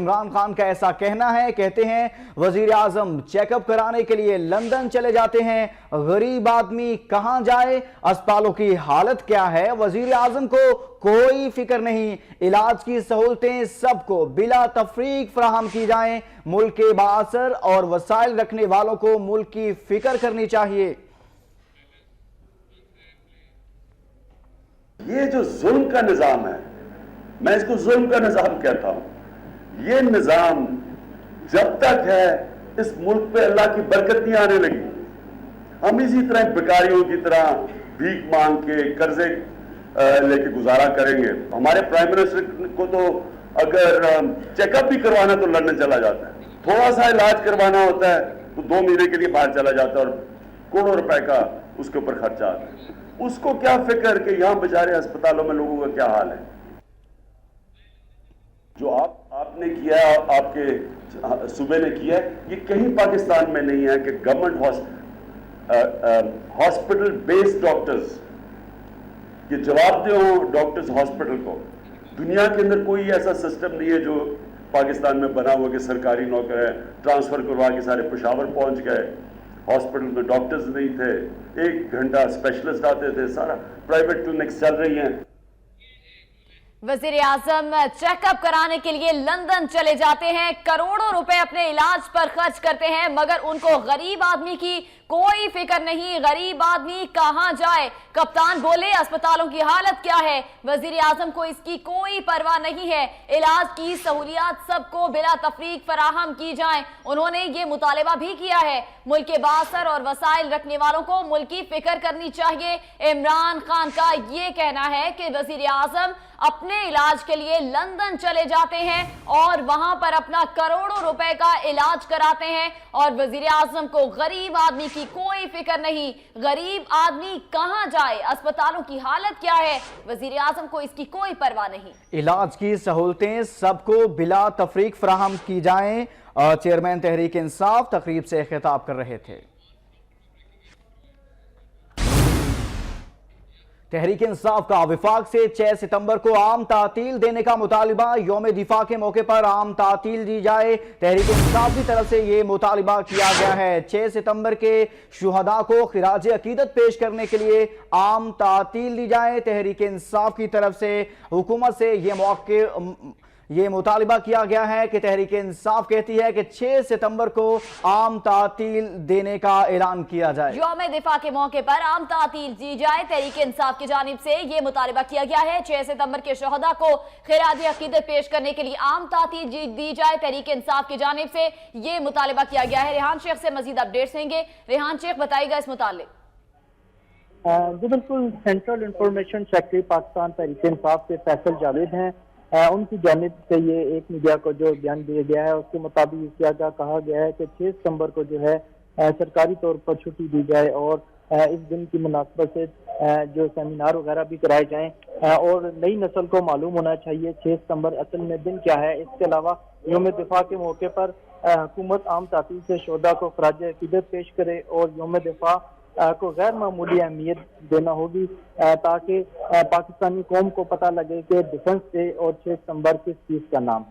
इमरान खान का ऐसा कहना है। कहते हैं वजीर आजम चेकअप कराने के लिए लंदन चले जाते हैं, गरीब आदमी कहां जाए, अस्पतालों की हालत क्या है, वजीर आजम को कोई फिक्र नहीं, इलाज की सहूलतें सबको बिला तफरीक फराहम की जाएं, मुल्क के बाअसर और वसाइल रखने वालों को मुल्क की फिक्र करनी चाहिए। ये जो जुल्म का निजाम है, मैं इसको जुल्म का निजाम कहता हूं। ये निजाम जब तक है, इस मुल्क पे अल्लाह की बरकत नहीं आने लगी। हम इसी तरह भिखारियों की तरह भीख मांग के कर्जे लेके गुजारा करेंगे। हमारे प्राइम मिनिस्टर को तो अगर चेकअप भी करवाना तो लंदन चला जाता है, थोड़ा सा इलाज करवाना होता है तो 2 महीने के लिए बाहर चला जाता है और करोड़ों रुपए का उसके ऊपर खर्चा आता है। उसको क्या फिक्र कि यहां बेचारे अस्पतालों में लोगों का क्या हाल है। जो आपने किया, आपके सूबे ने किया, ये कहीं पाकिस्तान में नहीं है कि गवर्नमेंट हॉस्पिटल बेस्ड डॉक्टर्स ये जवाबदेह हो डॉक्टर्स हॉस्पिटल को। दुनिया के अंदर कोई ऐसा सिस्टम नहीं है जो पाकिस्तान में बना हुआ कि सरकारी नौकर है, ट्रांसफर करवा के सारे पेशावर पहुंच गए, हॉस्पिटल में डॉक्टर्स नहीं थे, 1 घंटा स्पेशलिस्ट आते थे, सारा प्राइवेट क्लिनिक्स चल रही हैं। वजीर आजम चेकअप कराने के लिए लंदन चले जाते हैं, करोड़ों रुपए अपने इलाज पर खर्च करते हैं, मगर उनको गरीब आदमी की कोई फिक्र नहीं, गरीब आदमी कहां जाए। कप्तान बोले अस्पतालों की हालत क्या है, वजीर आजम को इसकी कोई परवाह नहीं है, इलाज की सहूलियात सबको बिला तफरीक फराहम की जाए। उन्होंने ये मुतालबा भी किया है, मुल्क के बाअसर और वसाइल रखने वालों को मुल्क की फिक्र करनी चाहिए। इमरान खान का ये कहना है कि वजीर आजम अपने इलाज के लिए लंदन चले जाते हैं और वहां पर अपना करोड़ों रुपए का इलाज कराते हैं, और वजीर आजम को गरीब आदमी की कोई फिक्र नहीं, गरीब आदमी कहां जाए, अस्पतालों की हालत क्या है, वजीर आजम को इसकी कोई परवाह नहीं। इलाज की सहूलतें सबको बिला तफरीक फराहम की जाएं। चेयरमैन तहरीक इंसाफ तकरीब से खिताब कर रहे थे। तहरीक इंसाफ का विफाक से 6 सितंबर को आम तातील देने का मुतालिबा, यौम दिफा के मौके पर आम तातील दी जाए। तहरीक इंसाफ की तरफ से ये मुतालिबा किया गया है। 6 सितंबर के शुहदा को खिराज अकीदत पेश करने के लिए आम तातील दी जाए। तहरीक इंसाफ की तरफ से हुकूमत से ये मुतालिबा किया गया है कि तहरीक इंसाफ कहती है कि 6 सितंबर को आम तातील देने का ऐलान किया जाए, यौम दिफा के मौके पर आम तातील दी जाए। तहरीक इंसाफ की जानिब से ये मुतालिबा किया गया है, 6 सितंबर के शुहदा को खिराज अकीदत पेश करने के लिए आम तातील दी जाए। तहरीक इंसाफ की जानिब से ये मुतालिबा किया गया है। रेहान शेख से मजीद अपडेट्स देंगे। रेहान शेख, बताइएगा इस मुतालिक। जी बिल्कुल, central information secretary Pakistan Tehreek Insaf के फैसल जावेद हैं, उनकी जानिब से ये एक मीडिया को जो बयान दिया गया है उसके मुताबिक क्या कहा गया है कि 6 सितंबर को जो है सरकारी तौर पर छुट्टी दी जाए और इस दिन की मुनासबत से जो सेमिनार वगैरह भी कराए जाएं और नई नस्ल को मालूम होना चाहिए 6 सितंबर असल में दिन क्या है। इसके अलावा यौम दिफा के मौके पर हुकूमत आम तातील से शुहदा को खराज अकीदत पेश करे और यौम दिफा को गैर मामूली अहमियत देना होगी ताकि पाकिस्तानी कौम को पता लगे कि डिफेंस डे और 6 सितंबर किस चीज़ का नाम है।